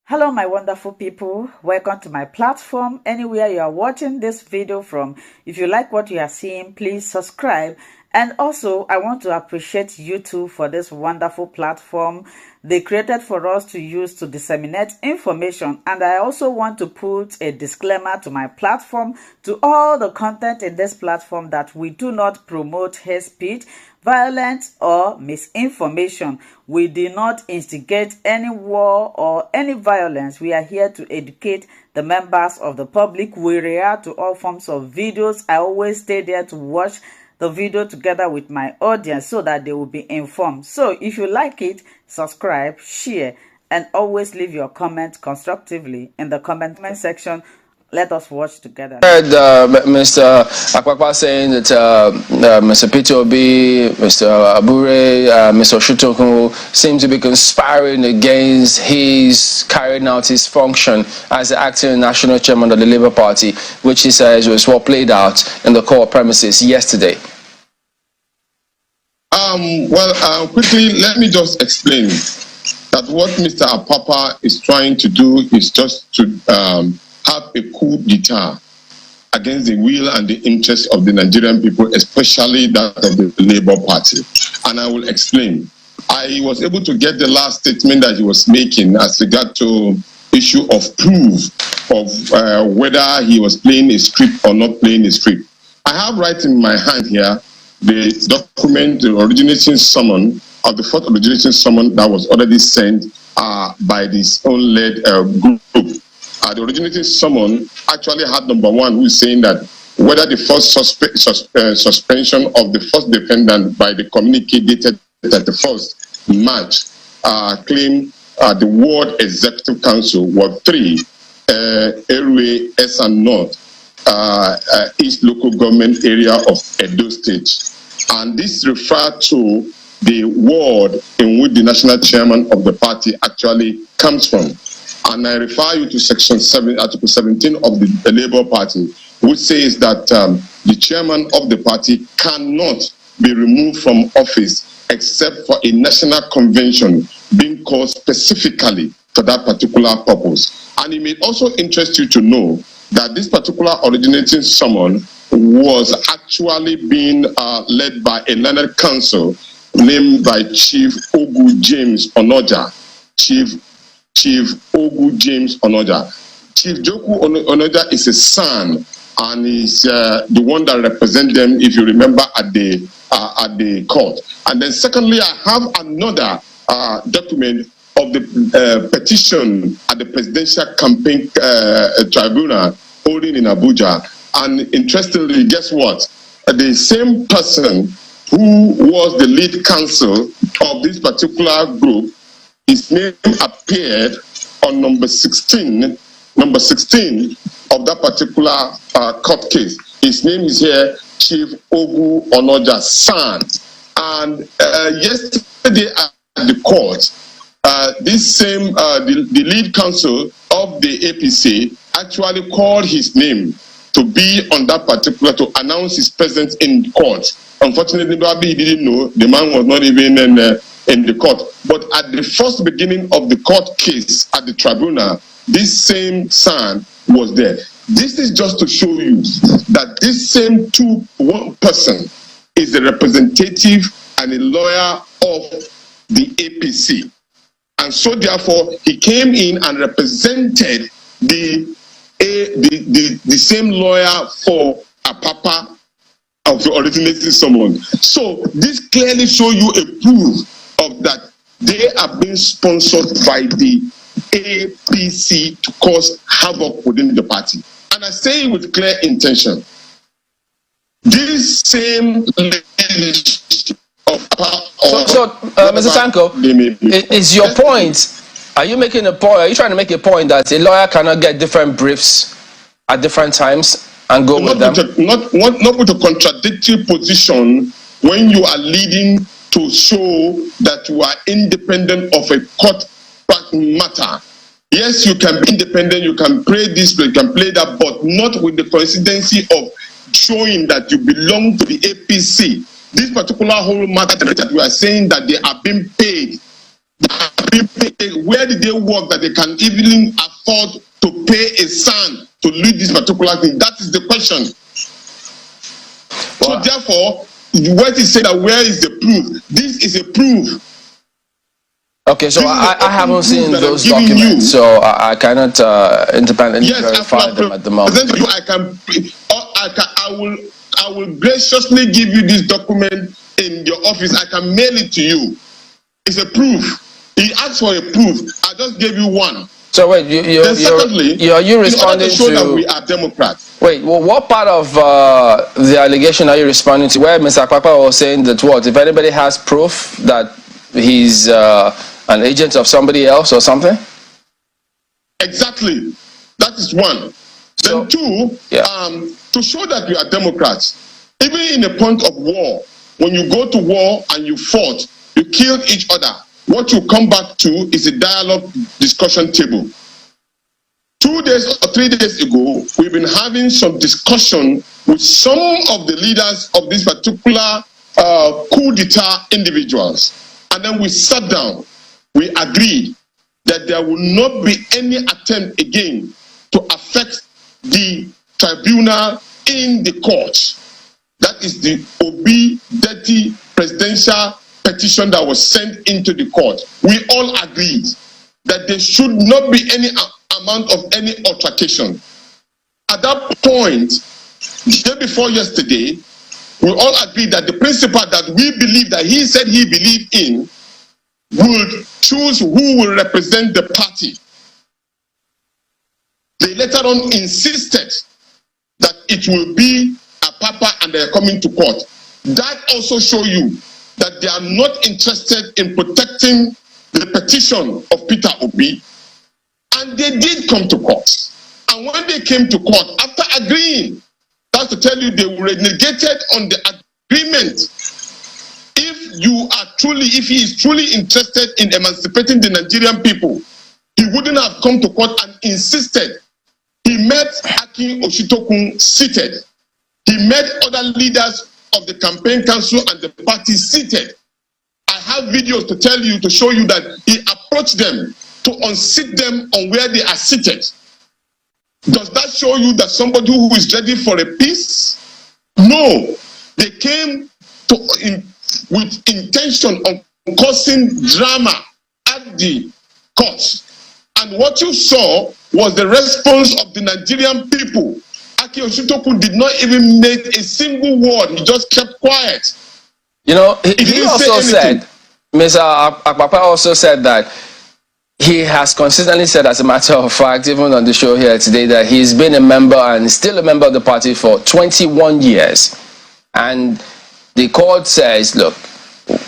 Hello, my wonderful people. Welcome to my platform. Anywhere you are watching this video from, if you like what you are seeing, please subscribe. And also, I want to appreciate YouTube for this wonderful platform they created for us to use to disseminate information. And I also want to put a disclaimer to my platform, to all the content in this platform, that we do not promote hate speech, violence, or misinformation. We do not instigate any war or any violence. We are here to educate the members of the public. We react to all forms of videos. I always stay there to watch the video together with my audience so that they will be informed. So if you like it, subscribe, share, and always leave your comments constructively in the comment section. Let us watch together. I heard Mr. Akwakwa saying that Mr. Peter Obi, Mr. Abure, Mr. Shutoku seem to be conspiring against his carrying out his function as the acting national chairman of the Labour Party, which he says was what played out in the court premises yesterday. Quickly, let me just explain that what Mr. Apapa is trying to do is just to have a coup d'etat against the will and the interests of the Nigerian people, especially that of the Labour Party. And I will explain. I was able to get the last statement that he was making as regard to issue of proof of whether he was playing a script or not playing a script. I have right in my hand here the document, the originating summon of the fourth originating summon that was already sent by this own led group. The originating summon actually had number one, who is saying that whether the first suspension of the first defendant by the communique dated 31st March claimed the Ward Executive Council, Ward 3, Area S and North, East Local Government Area of Edo State. And this referred to the ward in which the national chairman of the party actually comes from. And I refer you to Section 7, Article 17 of the Labour Party, which says that the chairman of the party cannot be removed from office except for a national convention being called specifically for that particular purpose. And it may also interest you to know that this particular originating summon was actually being led by a learned counsel named by Chief Ogu James Onoja. Chief Ogu James Onoja. Chief Joku Onoja is a son, and is the one that represents them, if you remember, at the court. And then secondly, I have another document of the petition at the Presidential Campaign Tribunal holding in Abuja. And interestingly, guess what? The same person who was the lead counsel of this particular group, his name appeared on number 16 of that particular court case. His name is here, Chief Ogu Onoja's son. And yesterday at the court, this same, the lead counsel of the APC actually called his name to be on that particular, to announce his presence in court. Unfortunately, he didn't know, the man was not even in the court. But at the first beginning of the court case at the tribunal, this same son was there. This is just to show you that this same one person is the representative and a lawyer of the APC. And so therefore, he came in and represented the same lawyer for Apapa of the originating summon. So this clearly shows you a proof of that they are being sponsored by the APC to cause havoc within the party. And I say it with clear intention. This same Mr. Sanko, is your point? Are you making a point? Are you trying to make a point that a lawyer cannot get different briefs at different times and go with them? Not with a contradictory position when you are leading to show that you are independent of a court matter. Yes, you can be independent, you can play this, you can play that, but not with the consistency of showing that you belong to the APC. This particular whole matter that we are saying that they are being paid Where did they work that they can even afford to pay a son to lead this particular thing? That is the question. Wow. So therefore, what is said that where is the proof? This is a proof. Okay, so I haven't seen those documents, so I cannot independently verify them at the moment. I will graciously give you this document in your office. I can mail it to you. It's a proof. He asked for a proof. I just gave you one. So wait, you're responding to show that we are Democrats. Wait, well, what part of the allegation are you responding to? Where Mr. Akpakpa was saying that what if anybody has proof that he's an agent of somebody else or something? Exactly. That is one. So, then two, to show that we are Democrats, even in a point of war, when you go to war and you fought, you killed each other, what you come back to is a dialogue discussion table. 2 days or 3 days ago, we've been having some discussion with some of the leaders of this particular coup d'etat individuals. And then we sat down. We agreed that there will not be any attempt again to affect the tribunal in the court. That is the OB-30 presidential petition that was sent into the court. We all agreed that there should not be any amount of any altercation. At that point, the day before yesterday, we all agreed that the principle that we believe that he said he believed in would choose who will represent the party. They later on insisted that it will be a papa and they are coming to court. That also shows you that they are not interested in protecting the petition of Peter Obi, and they did come to court. And when they came to court, after agreeing, that's to tell you they were renegated on the agreement. If he is truly interested in emancipating the Nigerian people, he wouldn't have come to court and insisted. He met Akin Oshitokun seated. He met other leaders of the campaign council and the party seated. I have videos to tell you, to show you that he approached them to unseat them on where they are seated. Does that show you that somebody who is ready for a peace? No. They came with intention of causing drama at the court. And what you saw was the response of the Nigerian people. Aki Oshitoku did not even make a single word. He just kept quiet. You know, he also said, Mr. Akpakpa also said that he has consistently said, as a matter of fact, even on the show here today, that he's been a member and still a member of the party for 21 years. And the court says, look,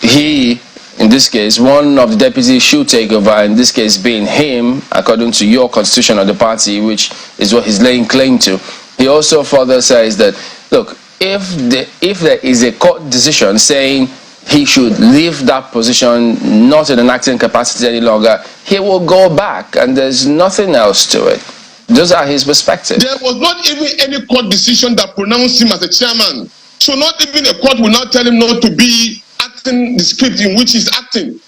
he, in this case, one of the deputies should take over, in this case being him, according to your constitution of the party, which is what he's laying claim to. He also further says that, look, if there is a court decision saying he should leave that position, not in an acting capacity any longer, he will go back, and there's nothing else to it. Those are his perspectives. There was not even any court decision that pronounced him as a chairman. So not even a court will now tell him not to be acting the script in which he's acting.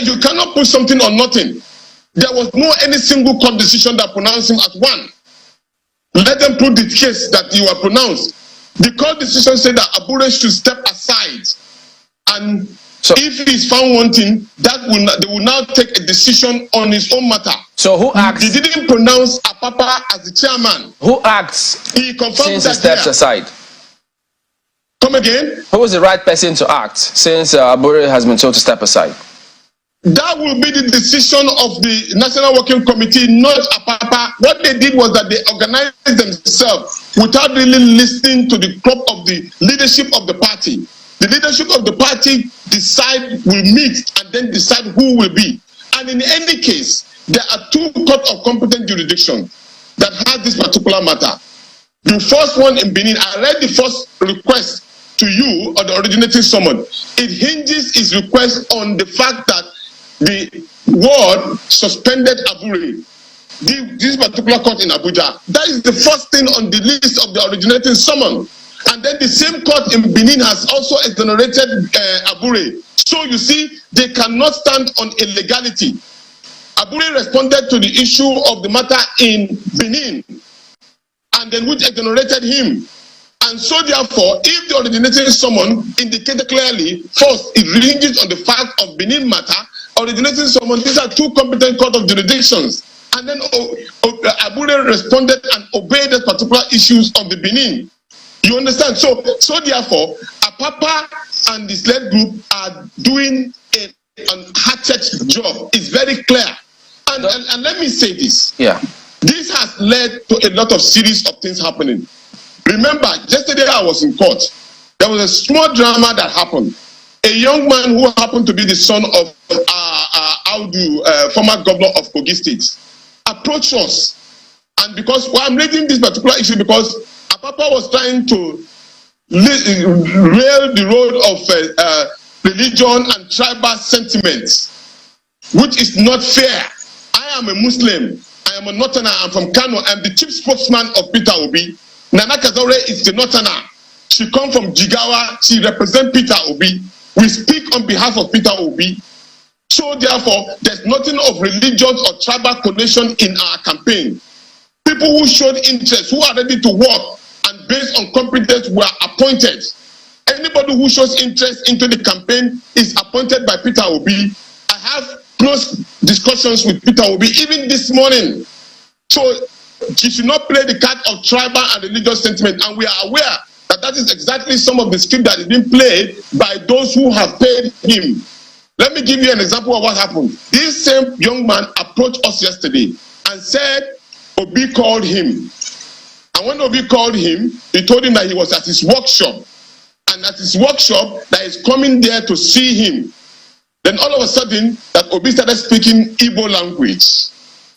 You cannot put something on nothing. There was no any single court decision that pronounced him as one. Let them put the case that you are pronounced. The court decision said that Abure should step aside, and so, if he is found wanting, they will now take a decision on his own matter. So who acts? They didn't pronounce Apapa as the chairman. Who acts? He confirmed since that he steps aside. Come again? Who was the right person to act since Abure has been told to step aside? That will be the decision of the National Working Committee, not Apapa. What they did was that they organized themselves without really listening to the crop of the leadership of the party. The leadership of the party will meet and then decide who will be. And in any case, there are two courts of competent jurisdiction that have this particular matter. The first one in Benin, I read the first request to you or the originating summon. It hinges its request on the fact that the ward suspended Abure. This particular court in Abuja. That is the first thing on the list of the originating summon. And then the same court in Benin has also exonerated Abure. So you see, they cannot stand on illegality. Abure responded to the issue of the matter in Benin, and then which exonerated him. And so therefore, if the originating summon indicated clearly, first, it hinges on the fact of Benin matter, originating summon, these are two competent court of jurisdictions. And then Abure responded and obeyed the particular issues of the Benin. You understand? So therefore, Apapa and the SLED group are doing a hatchet job. It's very clear. And let me say this. Yeah. This has led to a lot of series of things happening. Remember, yesterday I was in court. There was a small drama that happened. A young man who happened to be the son of Audu, former governor of Kogi State, approached us. And because I'm raising this particular issue because Apapa was trying to rail the road of religion and tribal sentiments, which is not fair. I am a Muslim. I am a Northerner. I'm from Kano. I'm the chief spokesman of Peter Obi. Nana Kazore is the Northerner. She comes from Jigawa. She represents Peter Obi. We speak on behalf of Peter Obi. So therefore, there's nothing of religious or tribal connection in our campaign. People who showed interest, who are ready to work, and based on competence were appointed. Anybody who shows interest into the campaign is appointed by Peter Obi. I have close discussions with Peter Obi even this morning. So he should not play the card of tribal and religious sentiment, and we are aware that that is exactly some of the script that is being played by those who have paid him. Let me give you an example of what happened. This same young man approached us yesterday and said Obi called him. And when Obi called him, he told him that he was at his workshop. And at his workshop, that is coming there to see him. Then all of a sudden, that Obi started speaking Igbo language.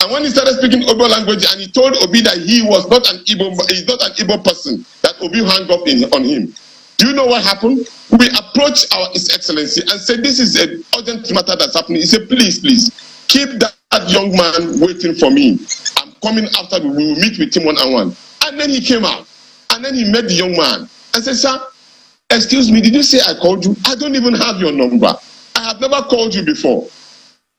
And when he started speaking Igbo language, and he told Obi that he was not an Igbo person, that Obi hung up on him. Do you know what happened? We approached His Excellency and said, this is an urgent matter that's happening. He said, please, keep that young man waiting for me. I'm coming after we will meet with him one-on-one. And then he came out. And then he met the young man and said, sir, excuse me, did you say I called you? I don't even have your number. I have never called you before.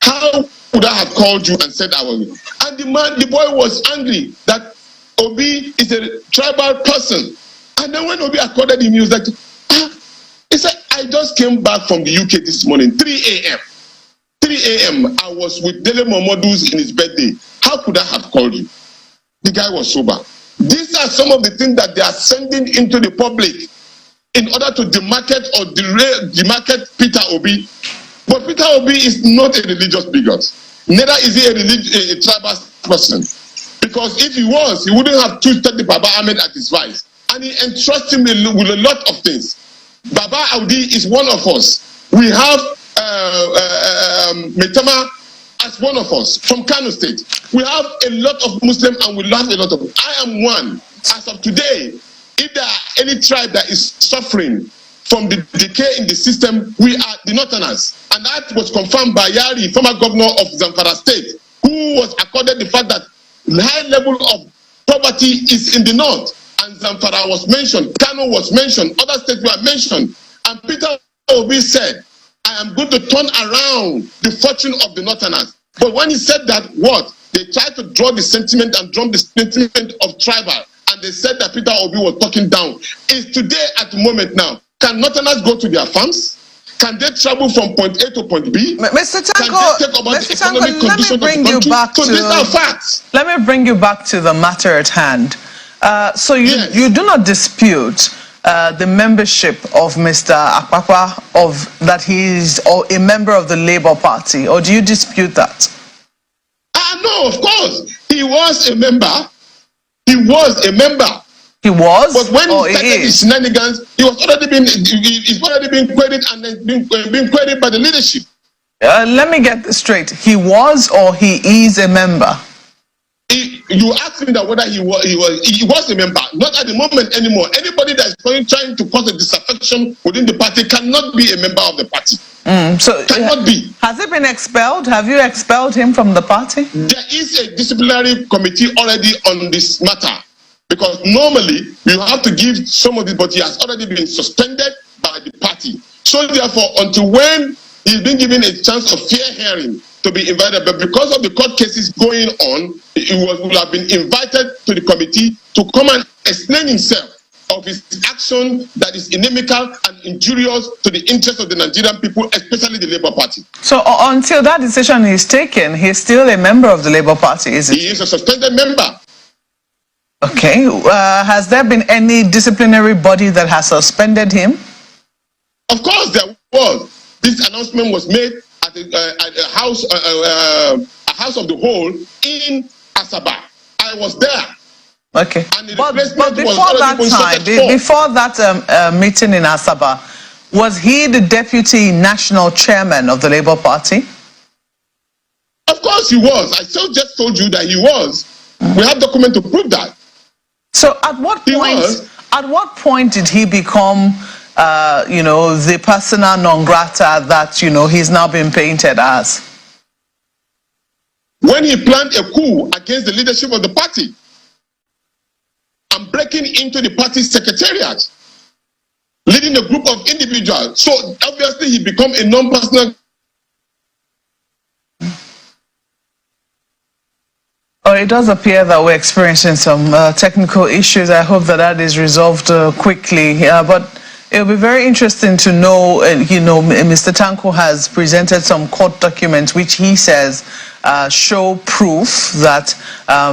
How would I have called you and said I was? And the boy was angry that Obi is a tribal person. And then when Obi accorded him, he was like, he said, I just came back from the UK this morning, 3 a.m. 3 a.m. I was with Dele Momodu's in his birthday. How could I have called you? The guy was sober. These are some of the things that they are sending into the public in order to demarcate or demarcate Peter Obi. But Peter Obi is not a religious bigot. Neither is he a tribal person. Because if he was, he wouldn't have treated the Baba Ahmed at his vice. And he entrusted him with a lot of things. Baba Audi is one of us. We have Metama as one of us from Kano State. We have a lot of Muslims and we love a lot of them. I am one. As of today, if there are any tribe that is suffering from the decay in the system, we are the Northerners. And that was confirmed by Yari, former governor of Zamfara State, who was accorded the fact that high level of poverty is in the north. And Zamfara was mentioned, Kano was mentioned, other states were mentioned. And Peter Obi said, I am going to turn around the fortune of the Northerners. But when he said that, what? They tried to draw the sentiment and draw the sentiment of tribal. And they said that Peter Obi was talking down. Is today at the moment now, can Northerners go to their farms? Can they travel from point A to point B? Mr. Tanko, let me bring you back to these are facts. Let me bring you back to the matter at hand. So you do not dispute the membership of Mr. Akpakpa that he is a member of the Labour Party, or do you dispute that? No, of course. He was a member. He was a member. He was? But when he started his shenanigans, he's already been credited and been credited by the leadership. Let me get this straight. He was or he is a member? You asked me that whether he was a member. Not at the moment anymore. Anybody that is trying to cause a disaffection within the party cannot be a member of the party. So cannot be. Has he been expelled? Have you expelled him from the party? There is a disciplinary committee already on this matter Because normally you have to give some of it, but he has already been suspended by the party. So therefore, until when he's been given a chance of fair hearing to be invited, but because of the court cases going on, will have been invited to the committee to come and explain himself of his action that is inimical and injurious to the interests of the Nigerian people, especially the Labour Party. So until that decision is taken, he's still a member of the Labour Party, isn't he? He is a suspended member. Okay. Has there been any disciplinary body that has suspended him? Of course there was. This announcement was made at a house of the whole in Asaba. I was there. Okay. But before that meeting in Asaba, was he the deputy national chairman of the Labour Party? Of course he was. I just told you that he was. We have documents to prove that. So at what point did he become the persona non grata that he's now been painted as? When he planned a coup against the leadership of the party and breaking into the party's secretariat, leading a group of individuals. So obviously he became a non-personal. Oh, it does appear that we're experiencing some technical issues. I hope that is resolved quickly. But it'll be very interesting to know, Mr. Tanko has presented some court documents which he says show proof that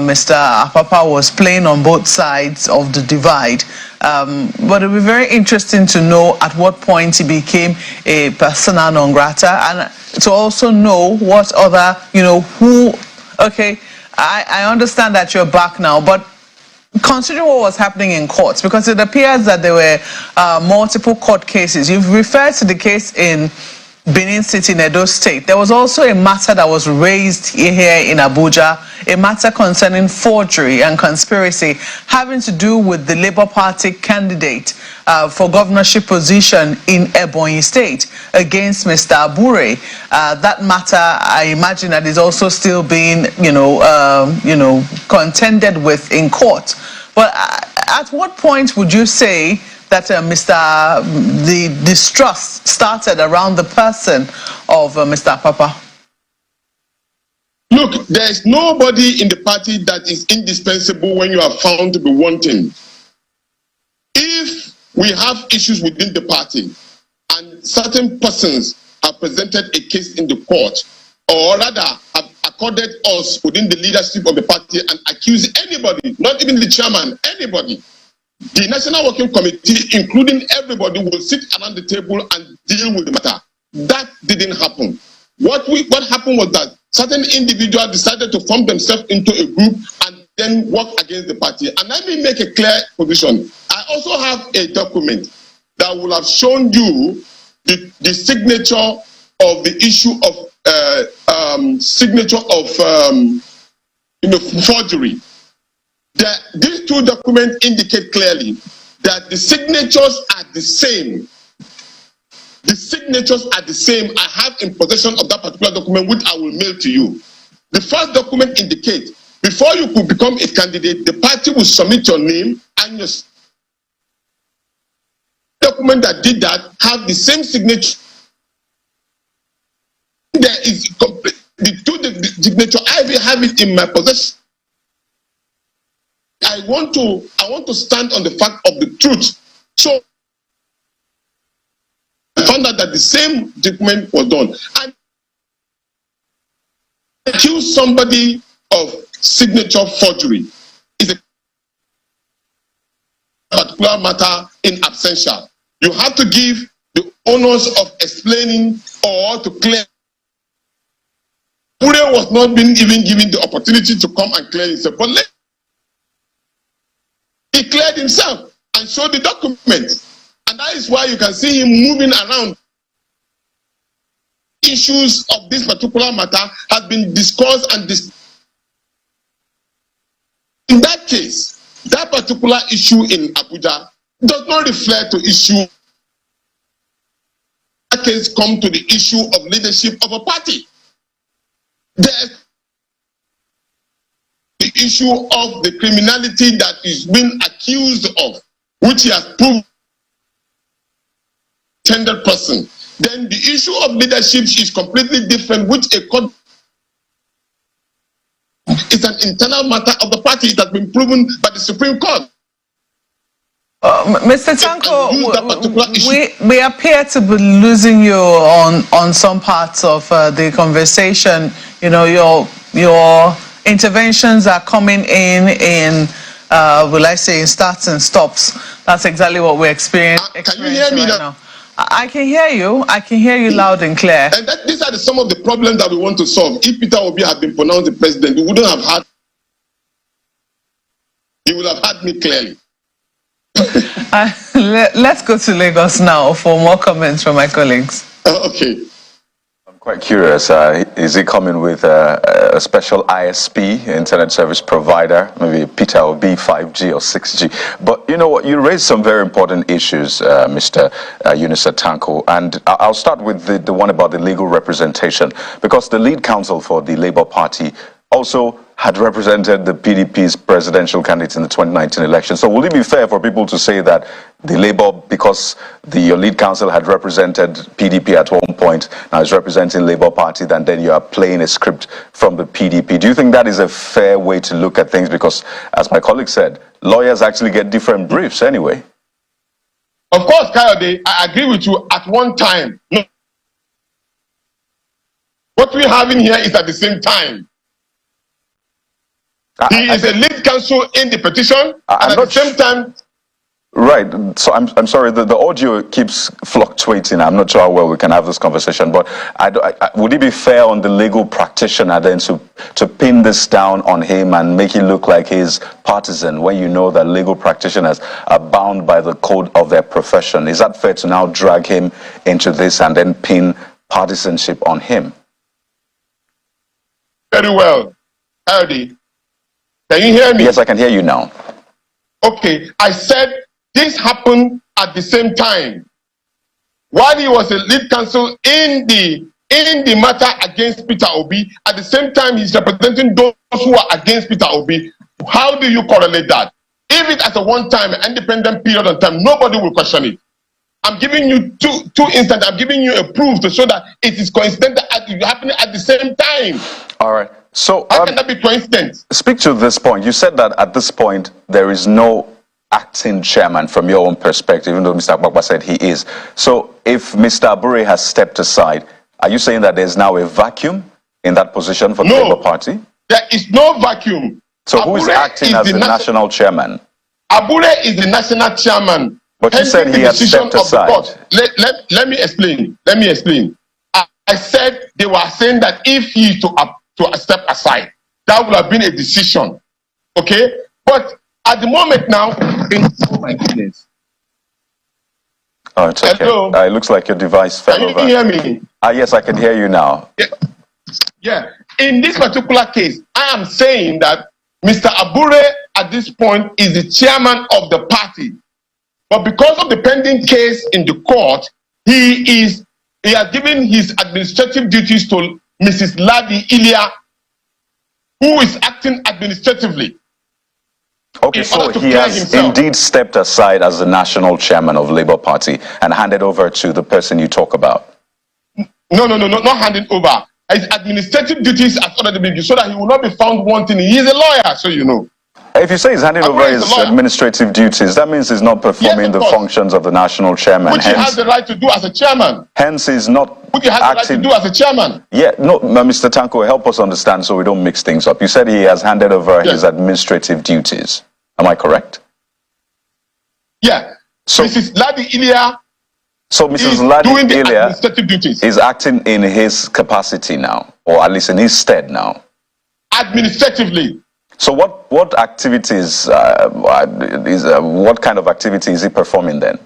Mr. Apapa was playing on both sides of the divide. But it'll be very interesting to know at what point he became a persona non grata, and to also know what other, I understand that you're back now, but considering what was happening in courts, because it appears that there were multiple court cases. You've referred to the case in Benin City in Edo State. There was also a matter that was raised here in Abuja, a matter concerning forgery and conspiracy having to do with the Labour Party candidate for governorship position in Ebonyi State against Mr. Abure. That matter, I imagine, that is also still being, contended with in court. But at what point would you say that the distrust started around the person of Mr. Apapa? Look, there is nobody in the party that is indispensable when you are found to be wanting. If we have issues within the party and certain persons have presented a case in the court, or rather have accorded us within the leadership of the party and accused anybody, not even the chairman, anybody, the National Working Committee, including everybody, will sit around the table and deal with the matter. That didn't happen. What happened was that certain individuals decided to form themselves into a group and then work against the party. And let me make a clear position. I also have a document that will have shown you the signature of the issue of forgery. These two documents indicate clearly that the signatures are the same. The signatures are the same. I have in possession of that particular document, which I will mail to you. The first document indicates before you could become a candidate, the party will submit your name, and your document that did that have the same signature. There is the signature. I have it in my possession. I want to stand on the fact of the truth. So I found out that the same document was done. And accuse somebody of signature forgery is a particular matter in absentia. You have to give the onus of explaining or to clear. Ure was not being even given the opportunity to come and clear himself. But he cleared himself and showed the documents. And that is why you can see him moving around. Issues of this particular matter have been discussed and in that case, that particular issue in Abuja does not reflect to issue. That case come to the issue of leadership of a party. The issue of the criminality that is being accused of, which he has proved intended person, then the issue of leadership is completely different, which a court is an internal matter of the party. It has been proven by the Supreme Court. Mr. Tanko, we appear to be losing you on some parts of the conversation. You know, your interventions are coming in will I say, in starts and stops. That's exactly what we're experiencing Can you hear me right now. I can hear you. I can hear you loud and clear. And these are some of the problems that we want to solve. If Peter Obi had been pronounced the president, we wouldn't have had. He would have had me clearly. Let's go to Lagos now for more comments from my colleagues. Okay. I'm quite curious. Is he coming with a special ISP, internet service provider, maybe Peter Obi 5G or 6G? But you know what? You raised some very important issues, Mr. Yunusa Tanko, and I'll start with the one about the legal representation, because the lead counsel for the Labour Party also had represented the PDP's presidential candidate in the 2019 election. So will it be fair for people to say that the Labour, because your lead counsel had represented PDP at one point, now is representing Labour Party, and then you are playing a script from the PDP? Do you think that is a fair way to look at things? Because, as my colleague said, lawyers actually get different briefs anyway. Of course, Kayode, I agree with you at one time. No. What we're having here is at the same time. He is a lead counsel in the petition, and at the same time. Right. So I'm sorry. The audio keeps fluctuating. I'm not sure how well we can have this conversation. But would it be fair on the legal practitioner then to pin this down on him and make it look like he's partisan, when you know that legal practitioners are bound by the code of their profession? Is that fair to now drag him into this and then pin partisanship on him? Very well, Hardy. Can you hear me? Yes, I can hear you now. Okay, I said this happened at the same time. While he was a lead counsel in the matter against Peter Obi, at the same time he's representing those who are against Peter Obi. How do you correlate that? If it's at a one-time independent period of time, nobody will question it. I'm giving you two instances. I'm giving you a proof to show that it is coincidental happening at the same time. All right. So how can that be coincidence? Speak to this point. You said that at this point there is no acting chairman from your own perspective, even though Mr. Akpakpa said he is. So if Mr. Abure has stepped aside, are you saying that there's now a vacuum in that position for the Labour Party? There is no vacuum. So who is acting as the national chairman? Abure is the national chairman. But you said he had stepped aside. Let me explain. Let me explain. I said they were saying that if he to step aside, that would have been a decision. Okay? But at the moment now, oh my goodness. Oh, it's okay. Hello? It looks like your device fell over. Can you hear me? Yes, I can hear you now. Yeah. In this particular case, I am saying that Mr. Abure at this point is the chairman of the party. But because of the pending case in the court, he has given his administrative duties to Mrs. Ladi Ilia, who is acting administratively. Okay, so he has indeed stepped aside as the national chairman of Labour Party and handed over to the person you talk about. No, not handing over. His administrative duties have already been given so that he will not be found wanting. He is a lawyer, so you know. If you say he's handing over his administrative duties, that means he's not performing the functions of the national chairman. Which he has the right to do as a chairman. Hence, he's not Which he has the right to do as a chairman. Yeah, no, Mr. Tanko, help us understand so we don't mix things up. You said he has handed over his administrative duties. Am I correct? Yeah. So Mrs. Ladi Ilia. So Mrs. Ladi Ilia is acting in his capacity now, or at least in his stead now. Administratively. So what activities what kind of activity is he performing then?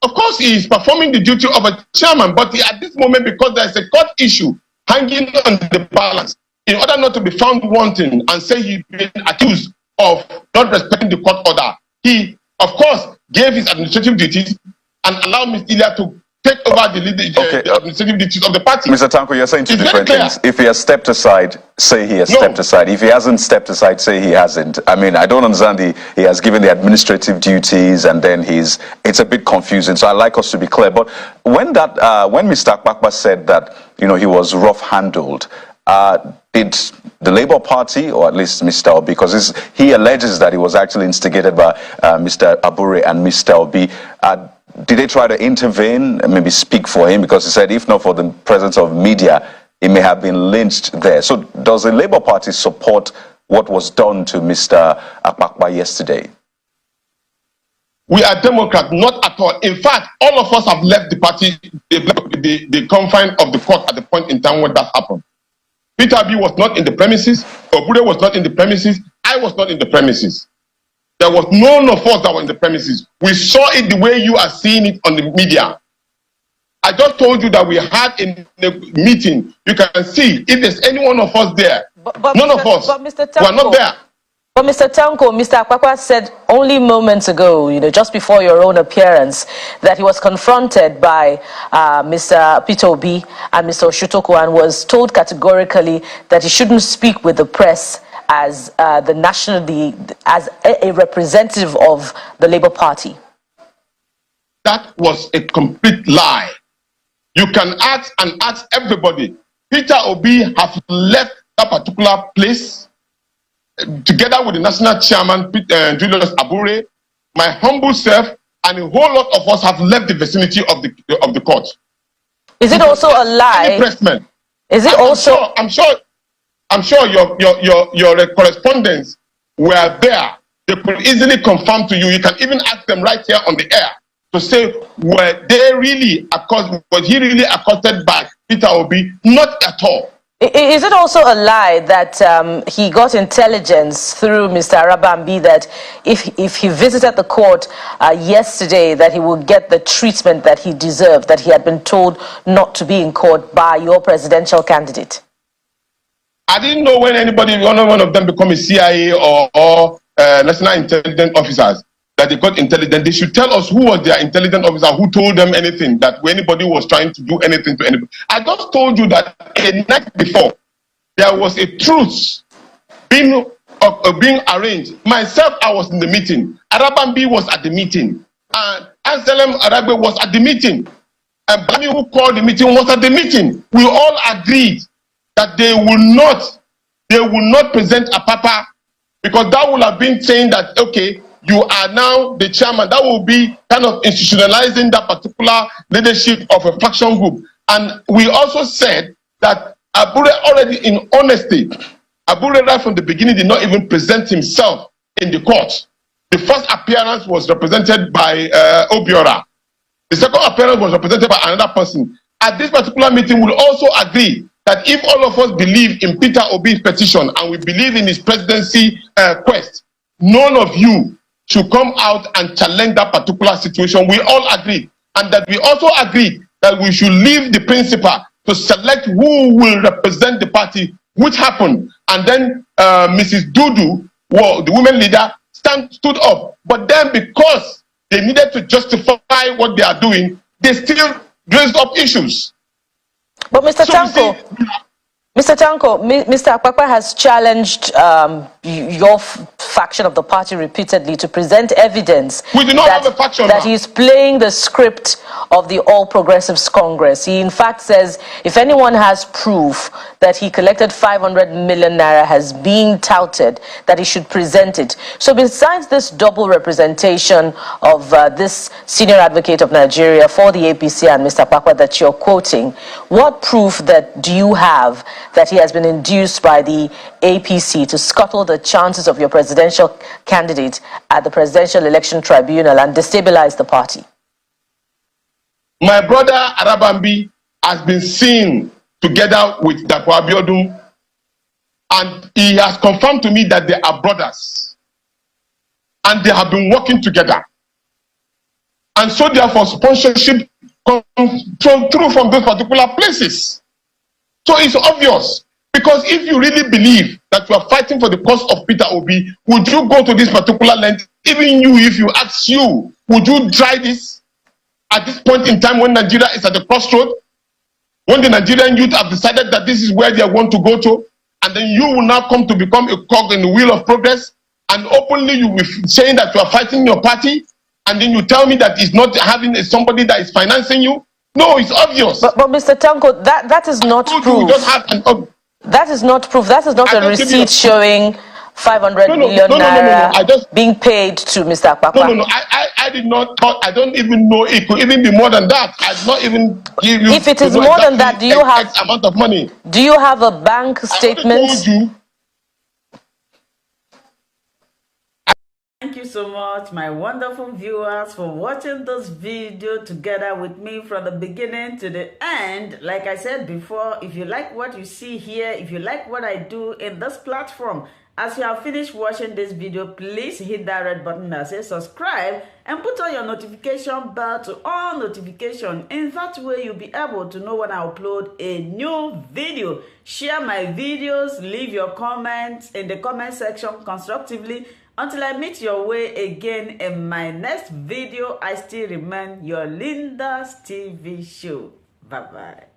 Of course, he is performing the duty of a chairman, but at this moment, because there is a court issue hanging on the balance, in order not to be found wanting and say he's been accused of not respecting the court order, he, of course, gave his administrative duties and allowed Ms. Ilia to take over the administrative duties of the party. Mr. Tanko, you're saying two It's different things. If he has stepped aside, say he has stepped aside. If he hasn't stepped aside, say he hasn't. I mean, I don't understand he has given the administrative duties and then it's a bit confusing. So I'd like us to be clear. But when Mr. Akpakpa said that, he was rough handled, did the Labour Party, or at least Mr. Obi, because he alleges that he was actually instigated by Mr. Abure and Mr. Obi, did they try to intervene and maybe speak for him? Because he said if not for the presence of media, he may have been lynched there. So does the Labour Party support what was done to Mr. Akpakpa yesterday? We are Democrats, not at all. In fact, all of us have left the party, the confine of the court at the point in time when that happened. Peter B was not in the premises, Obure was not in the premises, I was not in the premises. There was none of us that were in the premises. We saw it the way you are seeing it on the media. I just told you that we had in the meeting. You can see if there's any one of us there. None of us. But Mr. Tanko, we are not there. But Mr. Tanko, Mr. Akpakpa said only moments ago, just before your own appearance, that he was confronted by Mr. Peter Obi and Mr. Oshutoku and was told categorically that he shouldn't speak with the press as as a representative of the Labour Party. That was a complete lie. You can ask everybody. Peter Obi has left that particular place together with the national chairman, Julius Abure, my humble self, and a whole lot of us have left the vicinity of the court. Is it also a lie? Is it also? I'm sure your correspondents were there. They could easily confirm to you. You can even ask them right here on the air to say, was he really accosted by Peter Obi? Not at all. Is it also a lie that he got intelligence through Mr. Arabambi that if he visited the court yesterday, that he would get the treatment that he deserved, that he had been told not to be in court by your presidential candidate? I didn't know when one of them become a CIA or national intelligence officers that they got intelligence. They should tell us who was their intelligence officer, who told them anything, that anybody was trying to do anything to anybody. I just told you that a night before, there was a truce being arranged. Myself, I was in the meeting. Arabambi was at the meeting. And Anselm Arabe was at the meeting. And Bami, who called the meeting, was at the meeting. We all agreed that they will not present a papa, because that would have been saying that, okay, you are now the chairman. That will be kind of institutionalizing that particular leadership of a faction group. And we also said that Abure already, in honesty, Abure right from the beginning did not even present himself in the court. The first appearance was represented by Obiora. The second appearance was represented by another person. At this particular meeting, we'll also agree that if all of us believe in Peter Obi's petition and we believe in his presidency quest, none of you should come out and challenge that particular situation. We all agree. And that we also agree that we should leave the principal to select who will represent the party, which happened. And then Mrs. Dudu, the women leader, stood up. But then because they needed to justify what they are doing, they still raised up issues. But Mr. Tanko, Mr. Akpakpa has challenged your faction of the party repeatedly to present evidence that he's playing the script of the All Progressives Congress. He in fact says if anyone has proof that he collected 500 million naira has been touted, that he should present it. So besides this double representation of this senior advocate of Nigeria for the APC and Mr. Akpakpa that you're quoting, what proof do you have that he has been induced by the APC to scuttle the chances of your presidential candidate at the Presidential Election Tribunal and destabilize the party? My brother Arabambi has been seen together with Dapo Abiodun, and he has confirmed to me that they are brothers and they have been working together. And so therefore sponsorship comes through from those particular places. So it's obvious, because if you really believe that you are fighting for the cause of Peter Obi, would you go to this particular length? Even you, if you ask you, would you try this? at this point in time when Nigeria is at the crossroad, when the Nigerian youth have decided that this is where they want to go to, and then you will now come to become a cog in the wheel of progress, and openly you will be saying that you are fighting your party, and then you tell me that it's not having somebody that is financing you. No, it's obvious. But Mr. Tanko, that is not proof. That is not proof. That is not a receipt showing 500 million naira being paid to Mr. Akpakpa. No. I did not thought. I don't even know it could even be more than that. I did not even give you. If it is more than that, do you have X amount of money? Do you have a bank statement? I told you. Thank you so much, my wonderful viewers, for watching this video together with me from the beginning to the end. Like I said before, if you like what you see here, if you like what I do in this platform, as you have finished watching this video, please hit that red button that says subscribe and put on your notification bell to all notification. In that way, you'll be able to know when I upload a new video. Share my videos, leave your comments in the comment section constructively. Until I meet your way again in my next video, I still remain your Linda's TV show. Bye-bye.